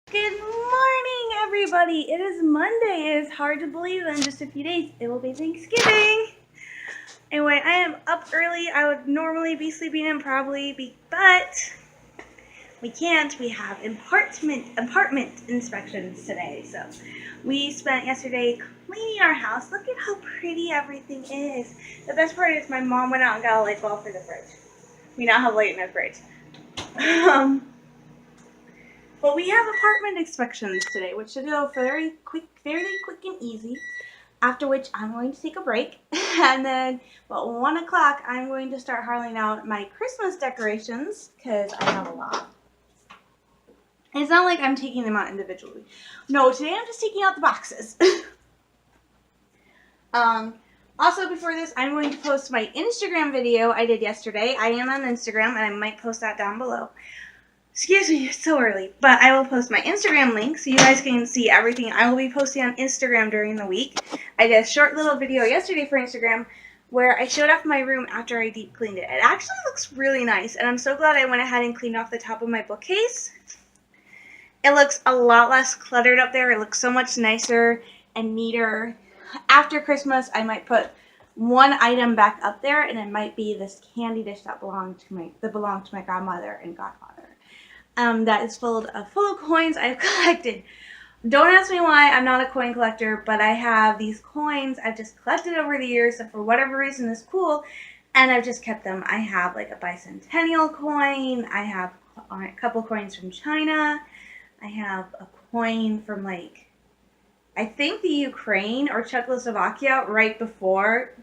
Good morning, everybody. It is Monday. It is hard to believe that in just a few days it will be Thanksgiving. Anyway, I am up early. I would normally be sleeping in but we can't. We have apartment inspections today. So we spent yesterday cleaning our house. Look at how pretty everything is. The best part is my mom went out and got a light bulb for the fridge. We now have light in our fridge. But we have apartment inspections today, which should go fairly quick and easy. After which I'm going to take a break, and then about 1 o'clock I'm going to start hauling out my Christmas decorations because I have a lot. And it's not like I'm taking them out individually. No, today I'm just taking out the boxes. Also, before this, I'm going to post my Instagram video I did yesterday. I am on Instagram, and I might post that down below. Excuse me, it's so early, but I will post my Instagram link so you guys can see everything I will be posting on Instagram during the week. I did a short little video yesterday for Instagram where I showed off my room after I deep cleaned it. It actually looks really nice, and I'm so glad I went ahead and cleaned off the top of my bookcase. It looks a lot less cluttered up there. It looks so much nicer and neater. After Christmas, I might put one item back up there, and it might be this candy dish that belonged to my godmother and godfather. That is full of coins I've collected. Don't ask me why. I'm not a coin collector, but I have these coins I've just collected over the years that for whatever reason is cool, and I've just kept them. I have like a bicentennial coin. I have a couple coins from China. I have a coin from I think the Ukraine or Czechoslovakia right before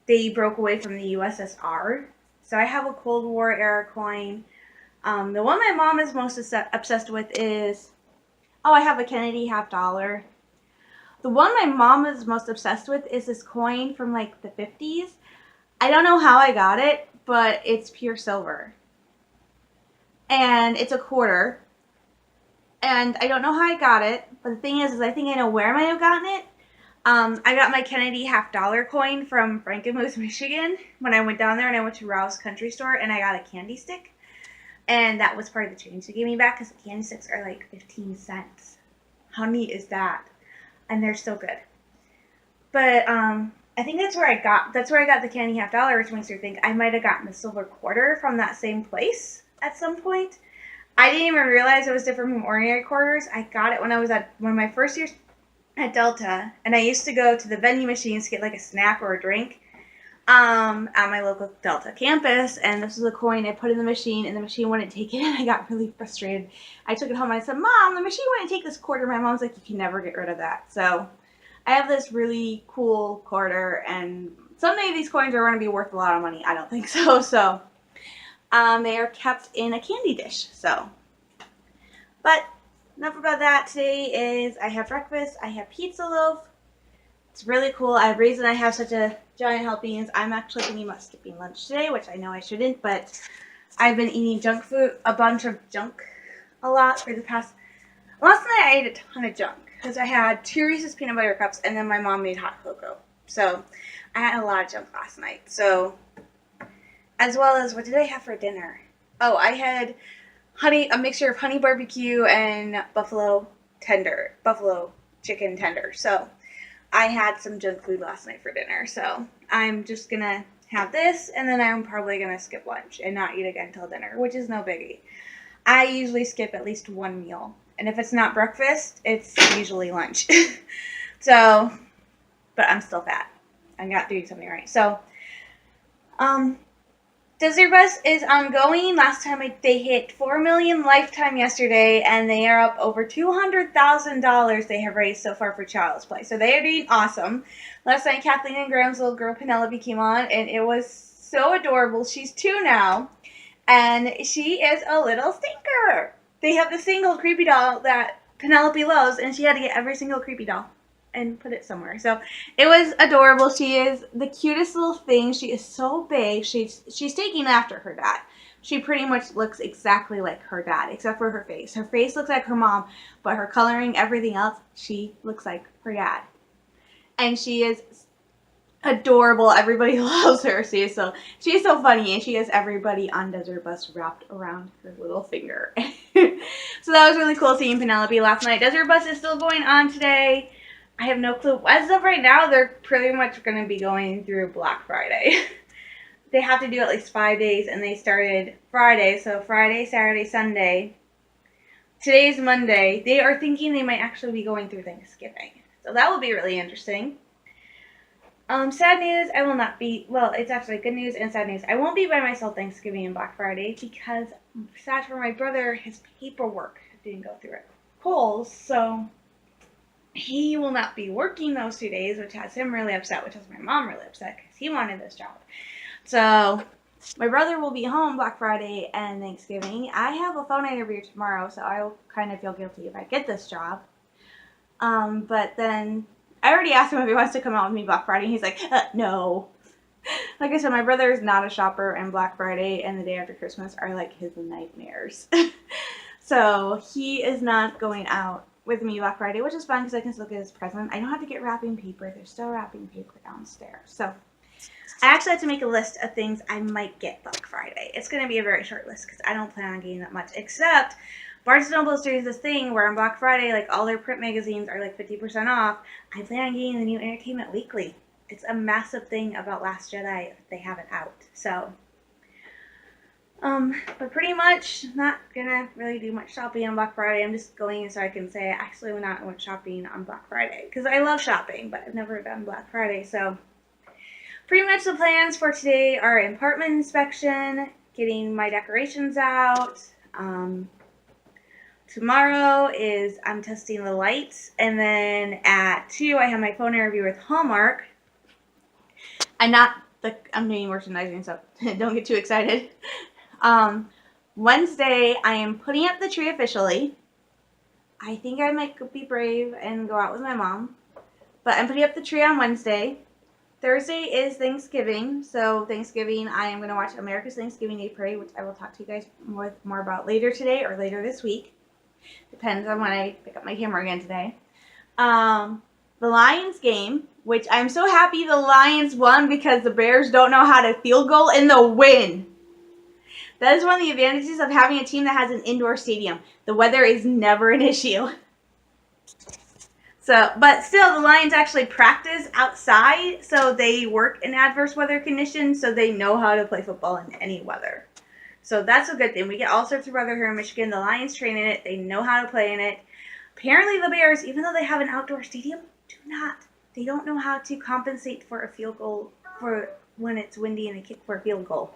they broke away from the USSR. So I have a Cold War era coin. The one my mom is most obsessed with is, I have a Kennedy $50. The one my mom is most obsessed with is this coin from the 50s. I don't know how I got it, but it's pure silver. And it's a quarter. And I don't know how I got it, but the thing is I think I know where I might have gotten it. I got my Kennedy $50 coin from Frankenmuth, Michigan when I went down there, and I went to Rouse Country Store and I got a candy stick. And that was part of the change they gave me back because the candy sticks are 15 cents. How neat is that? And they're so good. But I think that's where I got the Kennedy $50, which makes me think I might have gotten the silver quarter from that same place at some point. I didn't even realize it was different from ordinary quarters. I got it when I was at one of my first years at Delta, and I used to go to the vending machines to get a snack or a drink at my local Delta campus, and this was a coin I put in the machine, and the machine wouldn't take it, and I got really frustrated. I took it home and I said, Mom, the machine wouldn't take this quarter. My mom's like, you can never get rid of that. So I have this really cool quarter, and someday these coins are going to be worth a lot of money. I don't think so. So they are kept in a candy dish. But enough about that. Today is I have breakfast. I have pizza loaf. It's really cool. The reason I have such a giant helping is I'm actually thinking about skipping lunch today, which I know I shouldn't, but I've been eating junk food, a bunch of junk a lot for the past. Last night I ate a ton of junk because I had 2 Reese's peanut butter cups and then my mom made hot cocoa. So I had a lot of junk last night. So as well as, what did I have for dinner? Oh, I had a mixture of honey barbecue and buffalo chicken tender. So I had some junk food last night for dinner. So I'm just gonna have this, and then I'm probably gonna skip lunch and not eat again till dinner, which is no biggie. I usually skip at least one meal, and if it's not breakfast, it's usually lunch. So, but I'm still fat. I'm not doing something right. So, Desert Bus is ongoing. Last time they hit 4 million lifetime yesterday, and they are up over $200,000 they have raised so far for Child's Play. So they are doing awesome. Last night, Kathleen and Graham's little girl Penelope came on, and it was so adorable. She's 2 now, and she is a little stinker. They have the single creepy doll that Penelope loves, and she had to get every single creepy doll and put it somewhere. So it was adorable. She is the cutest little thing. She is so big. She's taking after her dad. She pretty much looks exactly like her dad, except for her face. Her face looks like her mom, but her coloring, everything else, she looks like her dad. And she is adorable. Everybody loves her. She's so funny, and she has everybody on Desert Bus wrapped around her little finger. So that was really cool seeing Penelope last night. Desert Bus is still going on today. I have no clue. As of right now, they're pretty much going to be going through Black Friday. They have to do at least 5 days, and they started Friday. So Friday, Saturday, Sunday. Today's Monday. They are thinking they might actually be going through Thanksgiving. So that will be really interesting. Sad news, I will not be, well, it's actually good news and sad news. I won't be by myself Thanksgiving and Black Friday because, sad for my brother, his paperwork didn't go through at Kohl's, so he will not be working those 2 days, which has him really upset, which has my mom really upset because he wanted this job. So, my brother will be home Black Friday and Thanksgiving. I have a phone interview tomorrow, so I'll kind of feel guilty if I get this job. But then I already asked him if he wants to come out with me Black Friday, and he's like, no. Like I said, my brother is not a shopper, and Black Friday and the day after Christmas are like his nightmares. So he is not going out with me Black Friday, which is fun because I can still get his present. I don't have to get wrapping paper. There's still wrapping paper downstairs. So I actually had to make a list of things I might get Black Friday. It's going to be a very short list because I don't plan on getting that much, except Barnes & Noble is doing this thing where on Black Friday, like, all their print magazines are like 50% off. I plan on getting the new Entertainment Weekly. It's a massive thing about Last Jedi if they have it out. So, but pretty much not gonna really do much shopping on Black Friday. I'm just going so I can say I actually went shopping on Black Friday because I love shopping, but I've never done Black Friday. So, pretty much the plans for today are apartment inspection, getting my decorations out. Tomorrow is I'm testing the lights, and then at 2 I have my phone interview with Hallmark. I'm doing merchandising, so don't get too excited. Wednesday I am putting up the tree officially. I think I might be brave and go out with my mom, but I'm putting up the tree on Wednesday. Thursday is Thanksgiving, so Thanksgiving I am going to watch America's Thanksgiving Day Parade, which I will talk to you guys more about later today or later this week. Depends on when I pick up my camera again today. The Lions game, which I'm so happy the Lions won because the Bears don't know how to field goal in the win. That is one of the advantages of having a team that has an indoor stadium. The weather is never an issue. So, but still, the Lions actually practice outside, so they work in adverse weather conditions, so they know how to play football in any weather. So that's a good thing. We get all sorts of weather here in Michigan. The Lions train in it. They know how to play in it. Apparently the Bears, even though they have an outdoor stadium, they don't know how to compensate for a field goal for when it's windy and they kick for a field goal.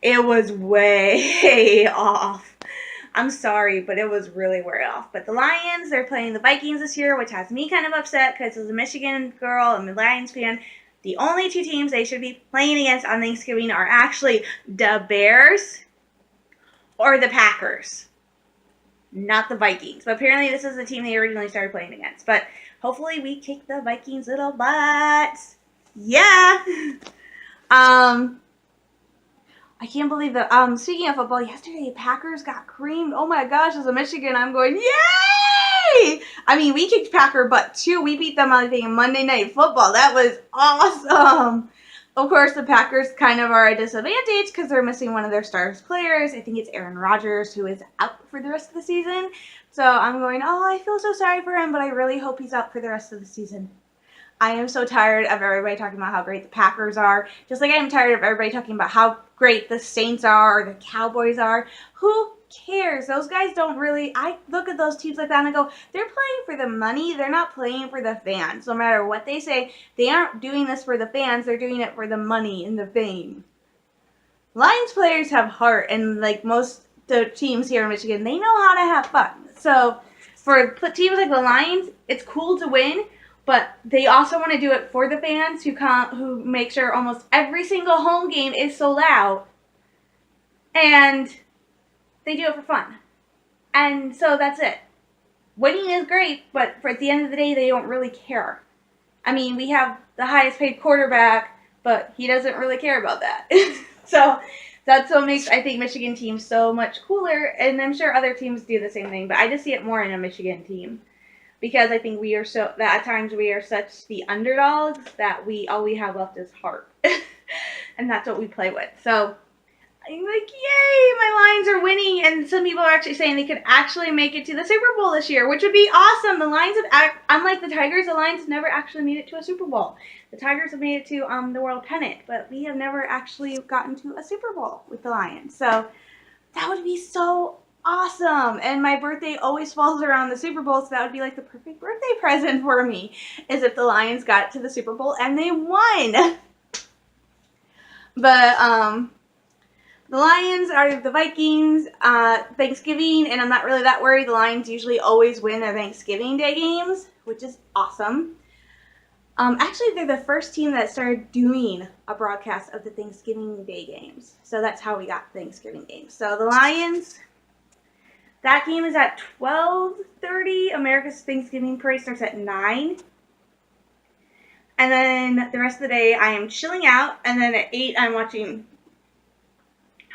It was way off. I'm sorry, but it was really way off. But the Lions, they're playing the Vikings this year, which has me kind of upset because as a Michigan girl, I'm a Lions fan. The only two teams they should be playing against on Thanksgiving are actually the Bears or the Packers, not the Vikings. But apparently this is the team they originally started playing against. But hopefully we kick the Vikings' little butts. Yeah. I can't believe that. Speaking of football, yesterday Packers got creamed. Oh my gosh, as a Michigan, I'm going, yay! I mean, we kicked Packer butt too. We beat them on, I think, Monday Night Football. That was awesome. Of course, the Packers kind of are at a disadvantage because they're missing one of their star players. I think it's Aaron Rodgers, who is out for the rest of the season. So I'm going, oh, I feel so sorry for him, but I really hope he's out for the rest of the season. I am so tired of everybody talking about how great the Packers are. Just like I am tired of everybody talking about how great the Saints are or the Cowboys are. Who cares? Those guys don't really... I look at those teams like that and I go, they're playing for the money. They're not playing for the fans. No matter what they say, they aren't doing this for the fans. They're doing it for the money and the fame. Lions players have heart, and like most the teams here in Michigan, they know how to have fun. So for teams like the Lions, it's cool to win, but they also want to do it for the fans who make sure almost every single home game is sold out. And they do it for fun. And so that's it. Winning is great, but at the end of the day, they don't really care. I mean, we have the highest paid quarterback, but he doesn't really care about that. So that's what makes, I think, Michigan teams so much cooler. And I'm sure other teams do the same thing, but I just see it more in a Michigan team. because I think we are that at times we are such the underdogs that all we have left is heart. And that's what we play with. So I'm like, yay, my Lions are winning. And some people are actually saying they could actually make it to the Super Bowl this year, which would be awesome. The Lions have, unlike the Tigers, the Lions have never actually made it to a Super Bowl. The Tigers have made it to the World Pennant, but we have never actually gotten to a Super Bowl with the Lions. So that would be so awesome. And my birthday always falls around the Super Bowl, so that would be like the perfect birthday present for me, is if the Lions got to the Super Bowl and they won. But the Lions are the Vikings Thanksgiving, and I'm not really that worried. The Lions usually always win their Thanksgiving Day games, which is awesome. Actually, they're the first team that started doing a broadcast of the Thanksgiving Day games. So that's how we got Thanksgiving games. So the Lions, that game is at 12:30. America's Thanksgiving Parade starts at 9. And then the rest of the day, I am chilling out. And then at 8, I'm watching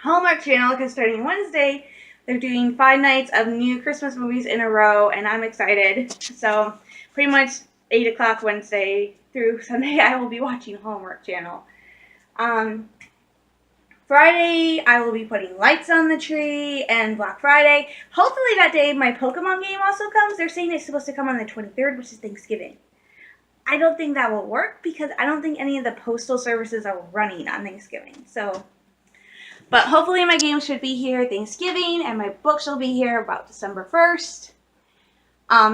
Hallmark Channel, because starting Wednesday, they're doing 5 nights of new Christmas movies in a row, and I'm excited. So pretty much 8 o'clock Wednesday through Sunday, I will be watching Hallmark Channel. Friday, I will be putting lights on the tree, and Black Friday. Hopefully that day my Pokemon game also comes. They're saying it's supposed to come on the 23rd, which is Thanksgiving. I don't think that will work because I don't think any of the postal services are running on Thanksgiving. So, but hopefully my game should be here Thanksgiving, and my books will be here about December 1st.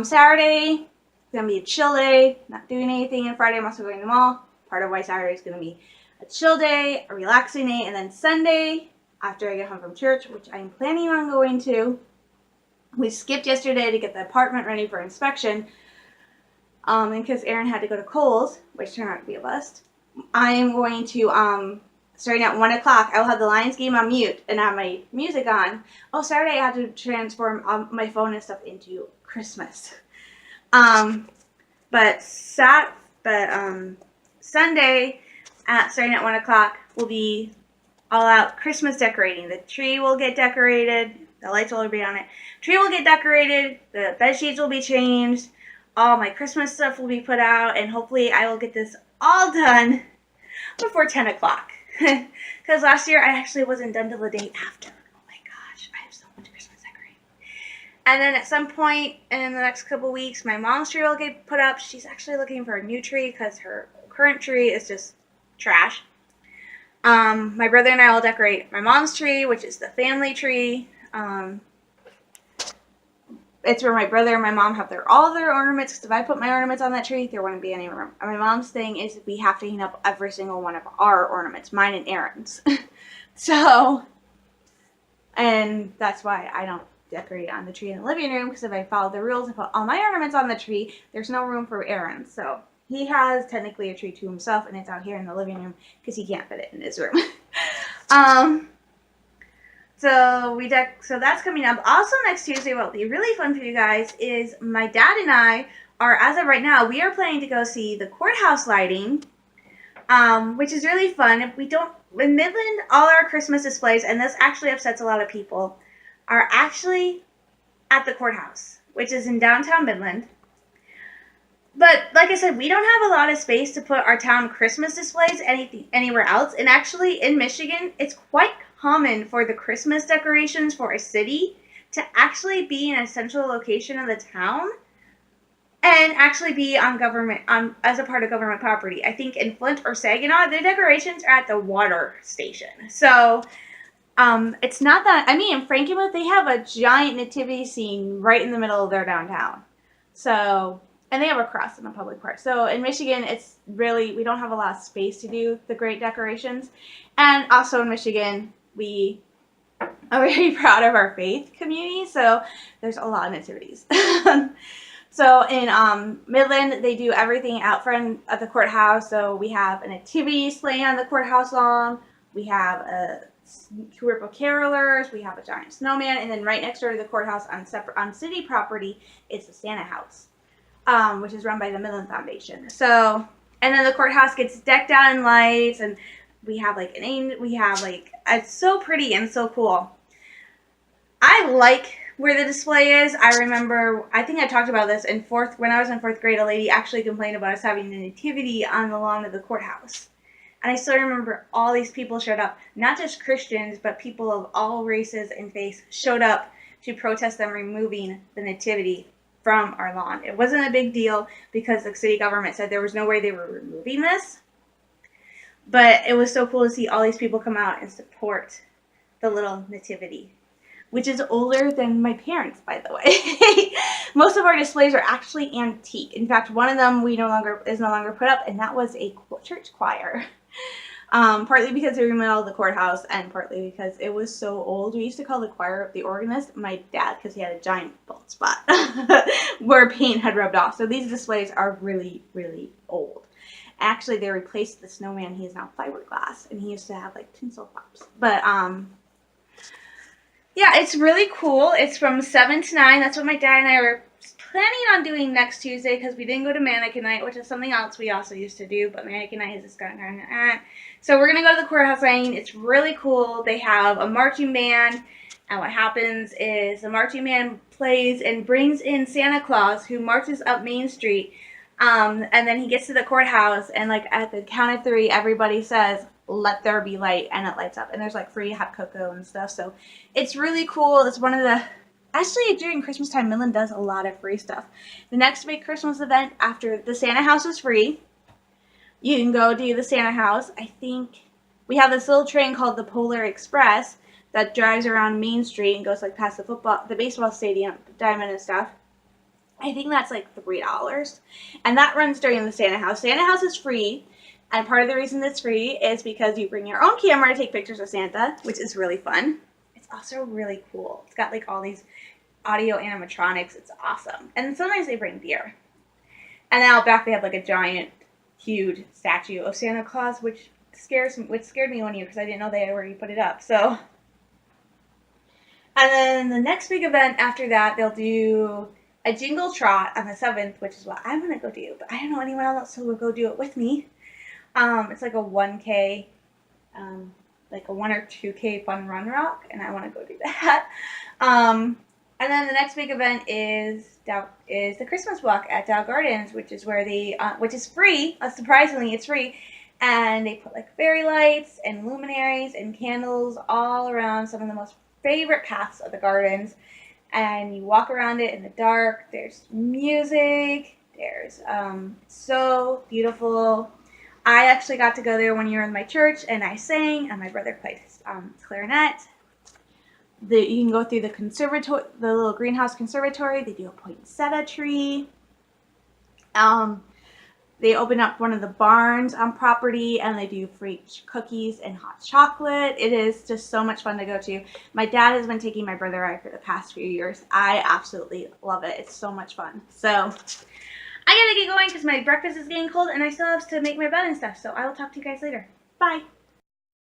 Saturday, gonna be a chill day, not doing anything, and Friday I'm also going to the mall. Part of why Saturday is gonna be a chill day, a relaxing day, and then Sunday, after I get home from church, which I'm planning on going to, we skipped yesterday to get the apartment ready for inspection, and because Aaron had to go to Kohl's, which turned out to be a bust, I am going to, starting at 1 o'clock, I will have the Lions game on mute and have my music on. Oh, Saturday I had to transform my phone and stuff into Christmas. But Sunday, starting at 1 o'clock, will be all out Christmas decorating. The tree will get decorated. The lights will be on it. Tree will get decorated. The bed sheets will be changed. All my Christmas stuff will be put out. And hopefully I will get this all done before 10 o'clock. Because last year I actually wasn't done till the day after. Oh my gosh, I have so much Christmas decorating. And then at some point in the next couple weeks, my mom's tree will get put up. She's actually looking for a new tree because her current tree is just trash. My brother and I will decorate my mom's tree, which is the family tree. It's where my brother and my mom have all their ornaments, because if I put my ornaments on that tree, there wouldn't be any room. And my mom's thing is we have to hang up every single one of our ornaments, mine and Aaron's. So, and that's why I don't decorate on the tree in the living room, because if I follow the rules and put all my ornaments on the tree, there's no room for Aaron. So he has technically a tree to himself, and it's out here in the living room because he can't fit it in his room. So that's coming up. Also next Tuesday, what will be really fun for you guys is my dad and I are, as of right now, we are planning to go see the courthouse lighting, which is really fun. In Midland, all our Christmas displays, and this actually upsets a lot of people, are actually at the courthouse, which is in downtown Midland. But like I said, we don't have a lot of space to put our town Christmas displays anywhere else. And actually in Michigan, it's quite common for the Christmas decorations for a city to actually be in a central location of the town and actually be as a part of government property. I think in Flint or Saginaw, the decorations are at the water station. So it's not that, in Frankenmuth, they have a giant nativity scene right in the middle of their downtown. So, and they have a cross in the public park. So in Michigan, we don't have a lot of space to do the great decorations. And also in Michigan, we are very proud of our faith community, so there's a lot of nativities. So in Midland, they do everything out front of the courthouse. So we have a nativity sleigh on the courthouse lawn. We have a group of carolers. We have a giant snowman, and then right next door to the courthouse on city property is the Santa house, which is run by the Midland Foundation. So, and then the courthouse gets decked out in lights, and we have it's so pretty and so cool. I like where the display is, I remember, I think I talked about this when I was in 4th grade, a lady actually complained about us having the nativity on the lawn of the courthouse. And I still remember all these people showed up, not just Christians, but people of all races and faiths showed up to protest them removing the nativity from our lawn. It wasn't a big deal because the city government said there was no way they were removing this. But it was so cool to see all these people come out and support the little nativity, which is older than my parents, by the way. Most of our displays are actually antique. In fact, one of them is no longer put up, and that was a church choir. Partly because they were in the middle of the courthouse, and partly because it was so old. We used to call the choir the organist my dad, because he had a giant bald spot where paint had rubbed off. So these displays are really, really old. Actually, they replaced the snowman. He is now fiberglass, and he used to have like tinsel pops. But yeah, it's really cool. It's from 7 to 9. That's what my dad and I were planning on doing next Tuesday, because we didn't go to Mannequin Night, which is something else we also used to do, but Mannequin Night has just gotten kind of So we're going to go to the courthouse lane. It's really cool. They have a marching band, and what happens is the marching band plays and brings in Santa Claus, who marches up Main Street, and then he gets to the courthouse, and like at the count of 3, everybody says, "Let there be light," and it lights up, and there's like free hot cocoa and stuff. So it's really cool. It's one of the Actually, during Christmas time, Midland does a lot of free stuff. The next big Christmas event after the Santa house is free. You can go do the Santa house. I think we have this little train called the Polar Express that drives around Main Street and goes like past the baseball stadium, Diamond and stuff. I think that's like $3. And that runs during the Santa house. Santa house is free. And part of the reason it's free is because you bring your own camera to take pictures of Santa, which is really fun. It's also really cool. It's got like all these audio animatronics. It's awesome. And sometimes they bring beer. And then out back they have like a giant, huge statue of Santa Claus, which scared me one year because I didn't know they had already put it up. So, and then the next big event after that, they'll do a jingle trot on the 7th, which is what I'm gonna go do. But I don't know anyone else who will go do it with me. It's like a 1K, like a 1 or 2K fun run rock, and I want to go do that. And then the next big event is the Christmas walk at Dow Gardens, which is where which is free. Surprisingly, it's free, and they put like fairy lights and luminaries and candles all around some of the most favorite paths of the gardens, and you walk around it in the dark. There's music. There's so beautiful. I actually got to go there one year in my church, and I sang, and my brother played clarinet. You can go through the little greenhouse conservatory. They do a poinsettia tree. They open up one of the barns on property, and they do free cookies and hot chocolate. It is just so much fun to go to. My dad has been taking my brother and I for the past few years. I absolutely love it. It's so much fun. So I gotta get going because my breakfast is getting cold and I still have to make my bed and stuff. So I will talk to you guys later. Bye.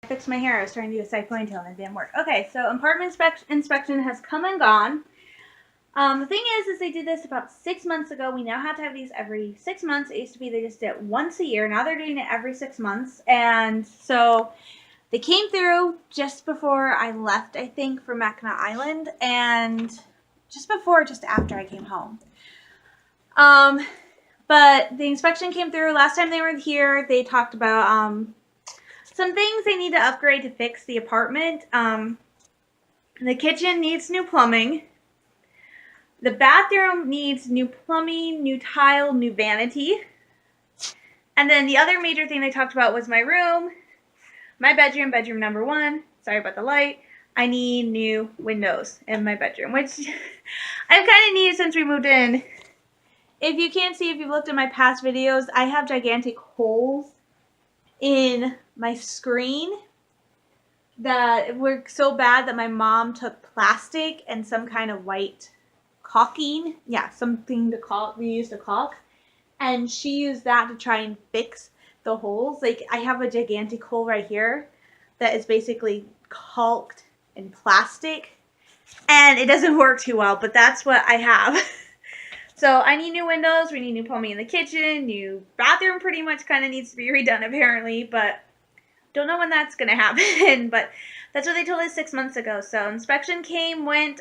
I fixed my hair. I was trying to do a side ponytail and it didn't work. Okay, so apartment inspection has come and gone. The thing is they did this about 6 months ago. We now have to have these every 6 months. It used to be they just did it once a year. Now they're doing it every 6 months. And so they came through just before I left, I think, for Mackinac Island. And just after I came home. But the inspection came through. Last time they were here, they talked about some things they need to upgrade to fix the apartment. The kitchen needs new plumbing. The bathroom needs new plumbing, new tile, new vanity. And then the other major thing they talked about was my room, my bedroom number 1. Sorry about the light. I need new windows in my bedroom, which I've kind of needed since we moved in. If you can't see, if you've looked at my past videos, I have gigantic holes in my screen that were so bad that my mom took plastic and some kind of white caulking. Yeah, something to caulk. We used to caulk. And she used that to try and fix the holes. Like, I have a gigantic hole right here that is basically caulked in plastic. And it doesn't work too well, but that's what I have. So I need new windows, we need new plumbing in the kitchen, new bathroom pretty much kind of needs to be redone apparently, but don't know when that's going to happen, but that's what they told us 6 months ago. So inspection came, went,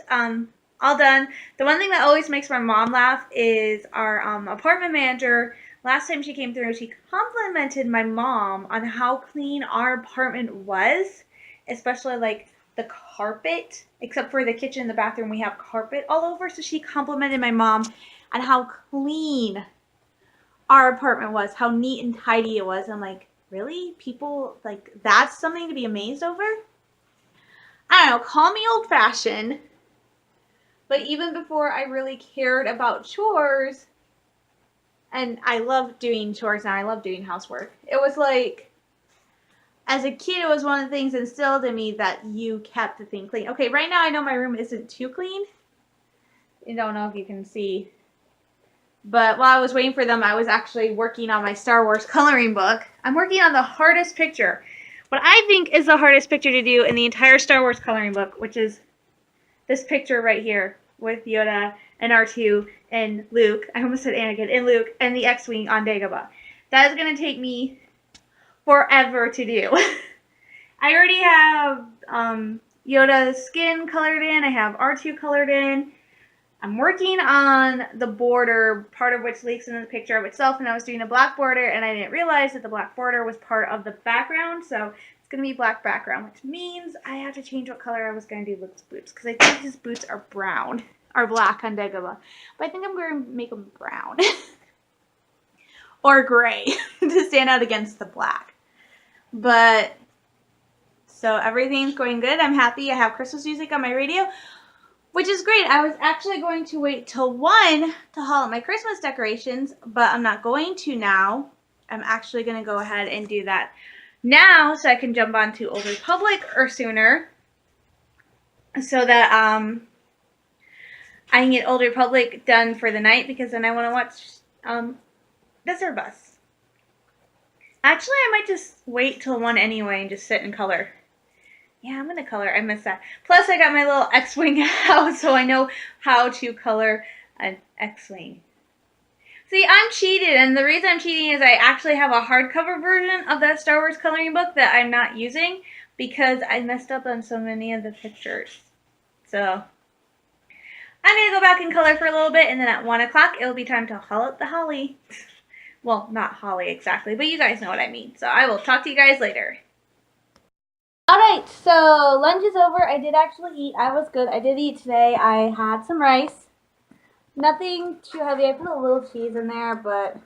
all done. The one thing that always makes my mom laugh is our apartment manager. Last time she came through, she complimented my mom on how clean our apartment was, especially like the carpet, except for the kitchen and the bathroom, we have carpet all over. So she complimented my mom on how clean our apartment was, how neat and tidy it was. I'm like, really? People, like, that's something to be amazed over? I don't know, call me old fashioned, but even before I really cared about chores, and I love doing chores now, I love doing housework. It was like, as a kid, it was one of the things instilled in me that you kept the thing clean. Okay, right now I know my room isn't too clean. I don't know if you can see. But while I was waiting for them, I was actually working on my Star Wars coloring book. I'm working on the hardest picture. What I think is the hardest picture to do in the entire Star Wars coloring book, which is this picture right here with Yoda and R2 and Luke. I almost said Anakin and Luke and the X-Wing on Dagobah. That is going to take me forever to do. I already have Yoda's skin colored in. I have R2 colored in. I'm working on the border, part of which leaks into the picture of itself, and I was doing a black border, and I didn't realize that the black border was part of the background, so it's going to be black background, which means I have to change what color I was going to do Luke's boots, because I think his boots are brown, or black on Dagobah, but I think I'm going to make them brown, or gray, to stand out against the black. But, so everything's going good. I'm happy. I have Christmas music on my radio, which is great. I was actually going to wait till 1 to haul up my Christmas decorations, but I'm not going to now. I'm actually going to go ahead and do that now so I can jump on to Old Republic or sooner, so that I can get Old Republic done for the night, because then I want to watch Desert Bus. Actually, I might just wait till 1 anyway and just sit and color. Yeah, I'm going to color. I miss that. Plus, I got my little X-Wing out, so I know how to color an X-Wing. See, I'm cheated, and the reason I'm cheating is I actually have a hardcover version of that Star Wars coloring book that I'm not using because I messed up on so many of the pictures. So, I'm going to go back and color for a little bit, and then at 1 o'clock, it'll be time to haul up the holly. Well, not holly exactly, but you guys know what I mean. So, I will talk to you guys later. Alright, so lunch is over. I did actually eat. I was good. I did eat today. I had some rice. Nothing too heavy. I put a little cheese in there, but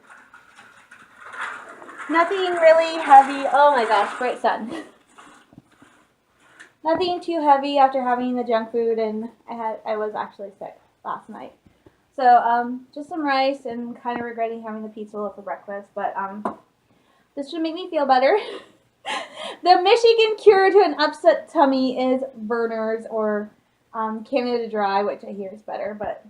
nothing really heavy. Oh my gosh, bright sun. Nothing too heavy after having the junk food, and I was actually sick last night. So, just some rice and kind of regretting having the pizza for breakfast, but this should make me feel better. The Michigan cure to an upset tummy is Verner's or Canada Dry, which I hear is better, but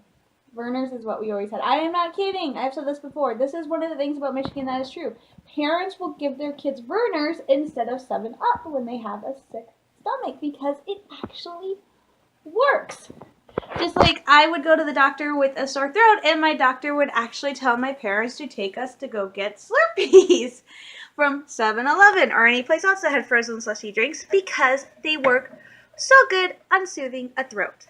Verner's is what we always had. I am not kidding. I've said this before. This is one of the things about Michigan that is true. Parents will give their kids Verner's instead of 7-Up when they have a sick stomach because it actually works. Just like I would go to the doctor with a sore throat, and my doctor would actually tell my parents to take us to go get Slurpees from 7-Eleven or any place else that had frozen slushy drinks because they work so good on soothing a throat.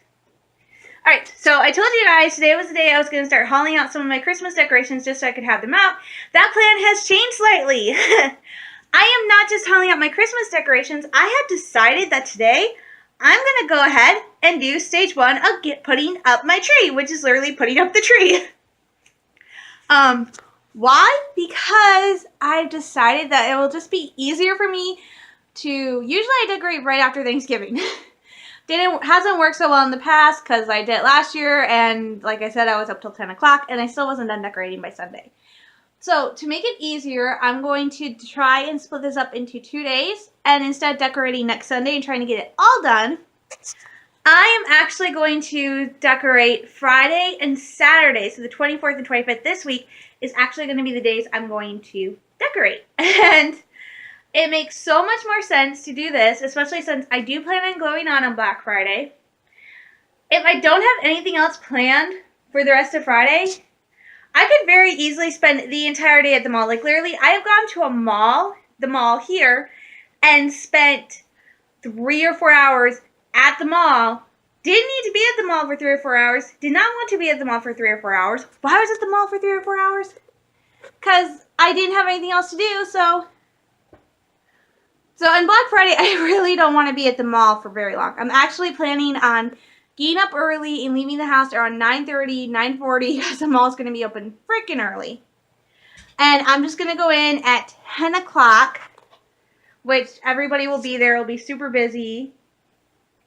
Alright, so I told you guys today was the day I was going to start hauling out some of my Christmas decorations just so I could have them out. That plan has changed slightly. I am not just hauling out my Christmas decorations. I have decided that today I'm going to go ahead and do stage 1 of putting up my tree, which is literally putting up the tree. Why? Because I've decided that it will just be easier for me to, usually I decorate right after Thanksgiving. Hasn't worked so well in the past because I did it last year, and like I said, I was up till 10 o'clock and I still wasn't done decorating by Sunday. So to make it easier, I'm going to try and split this up into 2 days, and instead of decorating next Sunday and trying to get it all done, I am actually going to decorate Friday and Saturday. So the 24th and 25th this week is actually going to be the days I'm going to decorate. And it makes so much more sense to do this, especially since I do plan on going on Black Friday. If I don't have anything else planned for the rest of Friday, I could very easily spend the entire day at the mall. Like literally, I have gone to a mall, the mall here, and spent 3 or 4 hours at the mall Didn't need to be at the mall for 3 or 4 hours. Did not want to be at the mall for 3 or 4 hours. Why was I at the mall for 3 or 4 hours? Because I didn't have anything else to do, so on Black Friday, I really don't want to be at the mall for very long. I'm actually planning on getting up early and leaving the house around 9:30, 9:40, because the mall's going to be open freaking early. And I'm just going to go in at 10 o'clock, which everybody will be there. It'll be super busy.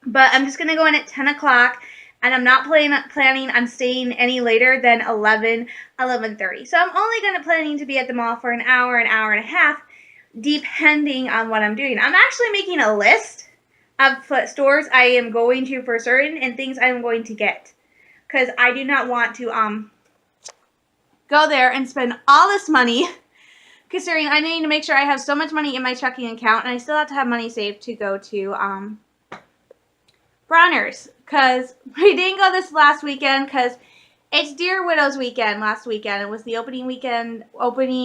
But I'm just going to go in at 10 o'clock, and I'm not planning on staying any later than 11, 11:30. So I'm only planning to be at the mall for an hour and a half, depending on what I'm doing. I'm actually making a list of stores I am going to for certain and things I am going to get, because I do not want to go there and spend all this money, considering I need to make sure I have so much money in my checking account, and I still have to have money saved to go to Bronner's, because we didn't go this last weekend because it's Deer Widows weekend last weekend. It was the opening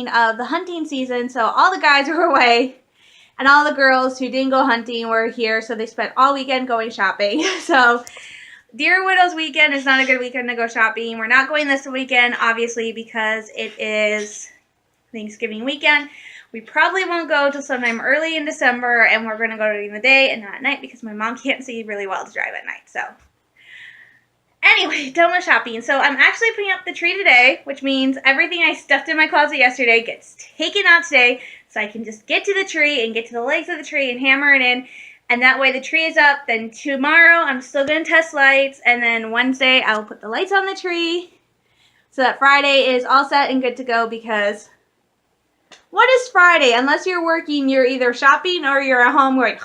of the hunting season, so all the guys were away, and all the girls who didn't go hunting were here, so they spent all weekend going shopping. So Deer Widows weekend is not a good weekend to go shopping. We're not going this weekend, obviously, because it is Thanksgiving weekend. We probably won't go till sometime early in December, and we're going to go during the day and not at night because my mom can't see really well to drive at night. So anyway, done with shopping. So I'm actually putting up the tree today, which means everything I stuffed in my closet yesterday gets taken out today, so I can just get to the tree and get to the legs of the tree and hammer it in. And that way the tree is up. Then tomorrow I'm still going to test lights, and then Wednesday I will put the lights on the tree so that Friday is all set and good to go, because what is Friday? Unless you're working, you're either shopping or you're at home going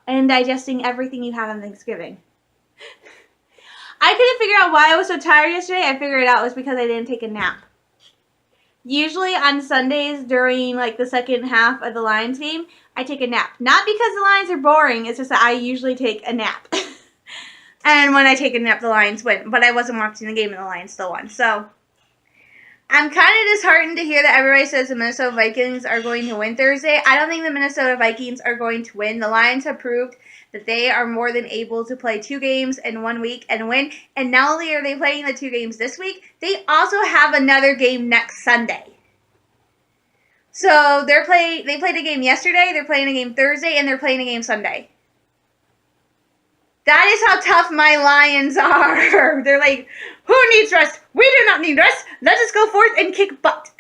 and digesting everything you had on Thanksgiving. I couldn't figure out why I was so tired yesterday. I figured it out. It was because I didn't take a nap. Usually on Sundays during like the second half of the Lions game, I take a nap. Not because the Lions are boring. It's just that I usually take a nap. And when I take a nap, the Lions win. But I wasn't watching the game and the Lions still won. So I'm kind of disheartened to hear that everybody says the Minnesota Vikings are going to win Thursday. I don't think the Minnesota Vikings are going to win. The Lions have proved that they are more than able to play 2 games in 1 week and win. And not only are they playing the 2 games this week, they also have another game next Sunday. So they played a game yesterday, they're playing a game Thursday, and they're playing a game Sunday. That is how tough my Lions are. They're like, who needs rest? We do not need rest. Let us go forth and kick butt.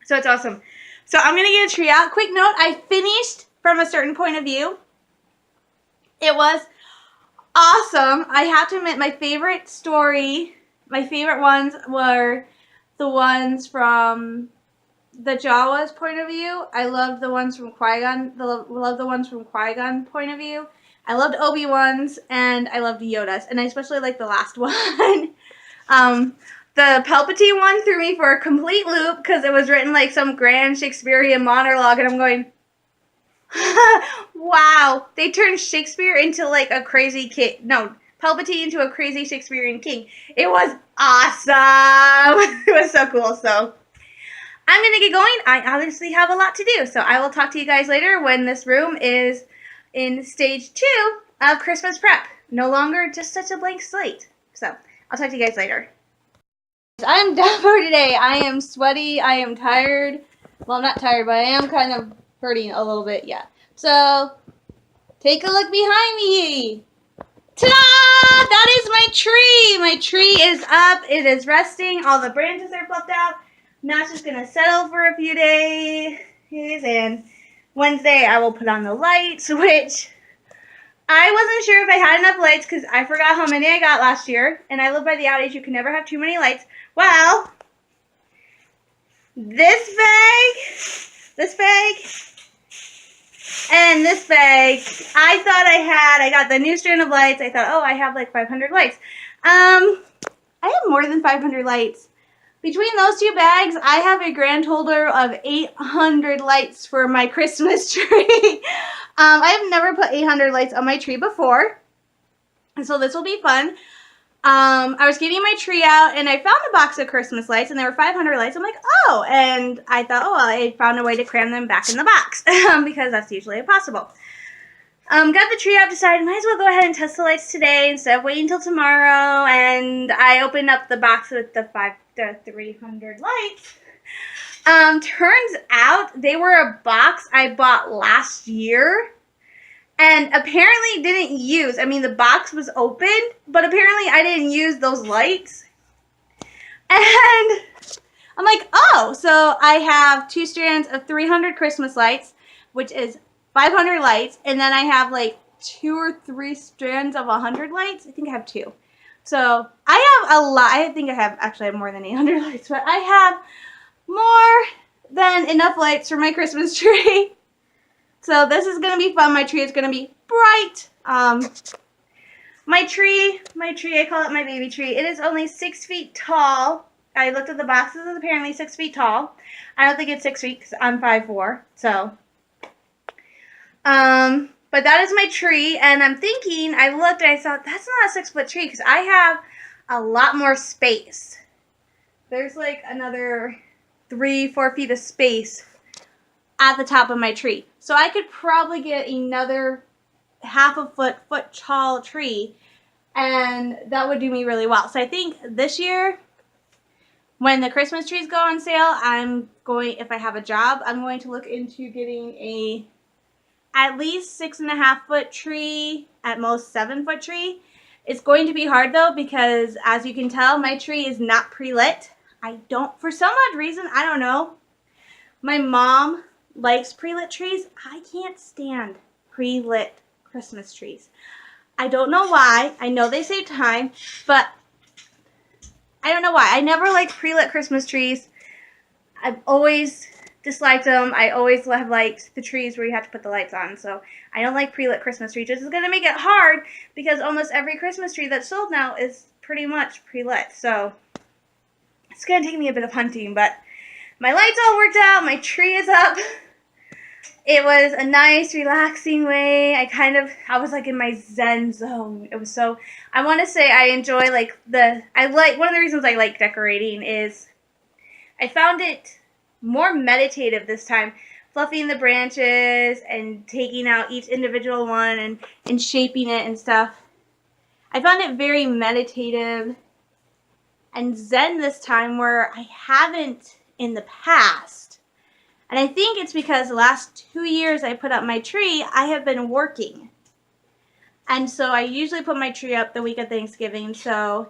So it's awesome. So I'm going to get a tree out. Quick note, I finished From a Certain Point of View. It was awesome. I have to admit, my favorite ones were the ones from the Jawas point of view. I loved the ones from Qui-Gon. Love the ones from Qui-Gon point of view. I loved Obi-Wan's, and I loved Yoda's, and I especially liked the last one. The Palpatine one threw me for a complete loop because it was written like some grand Shakespearean monologue, and I'm going, wow, they turned Shakespeare into like a crazy king. No, Palpatine into a crazy Shakespearean king. It was awesome. It was so cool. So I'm going to get going. I obviously have a lot to do, so I will talk to you guys later when this room is in stage 2 of Christmas prep. No longer just such a blank slate. So I'll talk to you guys later. I'm done for today. I am sweaty. I am tired. Well, I'm not tired, but I am kind of hurting a little bit, yeah. So take a look behind me. Ta-da! That is my tree. My tree is up. It is resting. All the branches are fluffed out. Now it's just going to settle for a few days. And Wednesday I will put on the lights, which I wasn't sure if I had enough lights because I forgot how many I got last year. And I live by the adage, you can never have too many lights. Well, this bag, and this bag, I thought I got the new strand of lights. I thought, oh, I have like 500 lights. I have more than 500 lights. Between those 2 bags, I have a grand total of 800 lights for my Christmas tree. I have never put 800 lights on my tree before, and so this will be fun. I was getting my tree out, and I found a box of Christmas lights, and there were 500 lights. I'm like, oh, and I thought, oh, well, I found a way to cram them back in the box, because that's usually impossible. Got the tree up, decided might as well go ahead and test the lights today instead of waiting until tomorrow. And I opened up the box with the 300 lights. Turns out they were a box I bought last year and apparently didn't use. I mean, the box was open, but apparently I didn't use those lights. And I'm like, oh, so I have 2 strands of 300 Christmas lights, which is 500 lights, and then I have like 2 or 3 strands of 100 lights. I think I have 2. So I have a lot. I think I have more than 800 lights, but I have more than enough lights for my Christmas tree. So this is going to be fun. My tree is going to be bright. My tree, I call it my baby tree. It is only 6 feet tall. I looked at the boxes. It's apparently 6 feet tall. I don't think it's 6 feet because I'm 5'4". So, but that is my tree. And I'm thinking, I looked and I thought, that's not a 6-foot tree because I have a lot more space. There's like another 3-4 feet of space at the top of my tree. So I could probably get another half a foot tall tree, and that would do me really well. So I think this year, when the Christmas trees go on sale, if I have a job, I'm going to look into getting at least 6.5-foot tree, at most 7-foot tree. It's going to be hard though, because as you can tell, my tree is not pre-lit. For some odd reason, I don't know. My mom likes pre-lit trees. I can't stand pre-lit Christmas trees. I don't know why. I know they save time, but I don't know why. I never liked pre-lit Christmas trees. I've always disliked them. I always have liked the trees where you have to put the lights on. So I don't like pre-lit Christmas trees. This is going to make it hard because almost every Christmas tree that's sold now is pretty much pre-lit. So it's going to take me a bit of hunting, but my lights all worked out. My tree is up. It was a nice, relaxing way. I was like in my Zen zone. It was so, I want to say I enjoy one of the reasons I like decorating is I found it more meditative this time. Fluffing the branches and taking out each individual one and shaping it and stuff. I found it very meditative and Zen this time where I haven't in the past. And I think it's because the last 2 years I put up my tree, I have been working. And so I usually put my tree up the week of Thanksgiving. So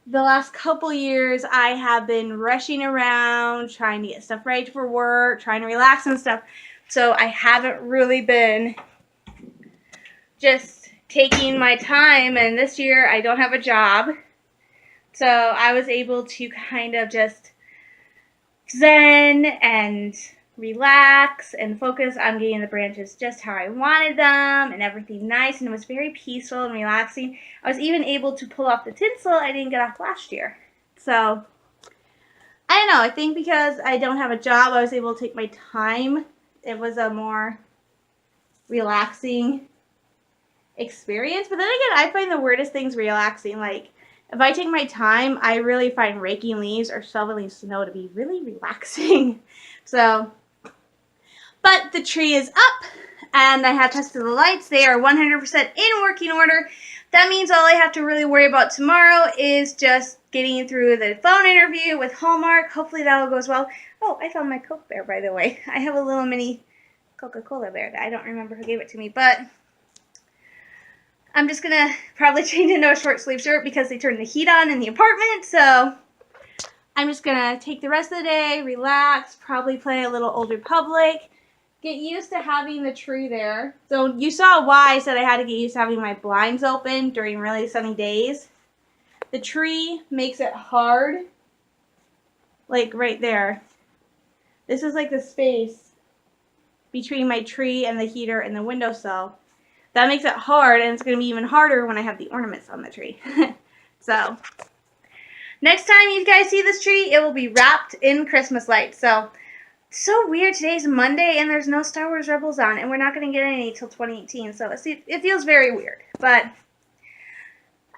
the last couple years I have been rushing around, trying to get stuff ready for work, trying to relax and stuff. So I haven't really been just taking my time. And this year I don't have a job. So I was able to kind of just zen and relax and focus on getting the branches just how I wanted them and everything nice, and it was very peaceful and relaxing. I was even able to pull off the tinsel I didn't get off last year. So I don't know, I think because I don't have a job I was able to take my time. It was a more relaxing experience, but then again I find the weirdest things relaxing. Like if I take my time, I really find raking leaves or shoveling snow to be really relaxing. So, but the tree is up, and I have tested the lights. They are 100% in working order. That means all I have to really worry about tomorrow is just getting through the phone interview with Hallmark. Hopefully that all goes well. Oh, I found my Coke bear, by the way. I have a little mini Coca-Cola bear that I don't remember who gave it to me, but I'm just going to probably change into a short sleeve shirt because they turned the heat on in the apartment. So I'm just going to take the rest of the day, relax, probably play a little Old Republic, get used to having the tree there. So you saw why I said I had to get used to having my blinds open during really sunny days. The tree makes it hard, like right there. This is like the space between my tree and the heater and the windowsill. That makes it hard, and it's going to be even harder when I have the ornaments on the tree. So, next time you guys see this tree, it will be wrapped in Christmas lights. So, it's so weird. Today's Monday, and there's no Star Wars Rebels on, and we're not going to get any until 2018. So, it feels very weird. But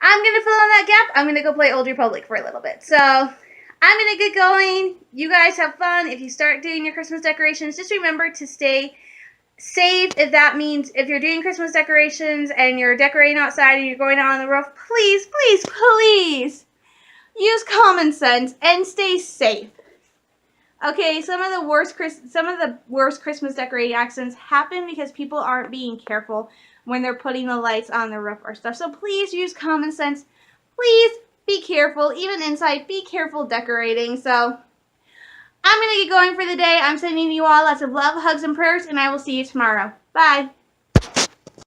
I'm going to fill in that gap. I'm going to go play Old Republic for a little bit. So, I'm going to get going. You guys have fun. If you start doing your Christmas decorations, just remember to stay safe. If that means if you're doing Christmas decorations and you're decorating outside and you're going out on the roof, please, please, please use common sense and stay safe. Okay, some of the worst Christmas decorating accidents happen because people aren't being careful when they're putting the lights on the roof or stuff. So please use common sense. Please be careful. Even inside, be careful decorating. So I'm going to get going for the day. I'm sending you all lots of love, hugs, and prayers, and I will see you tomorrow. Bye.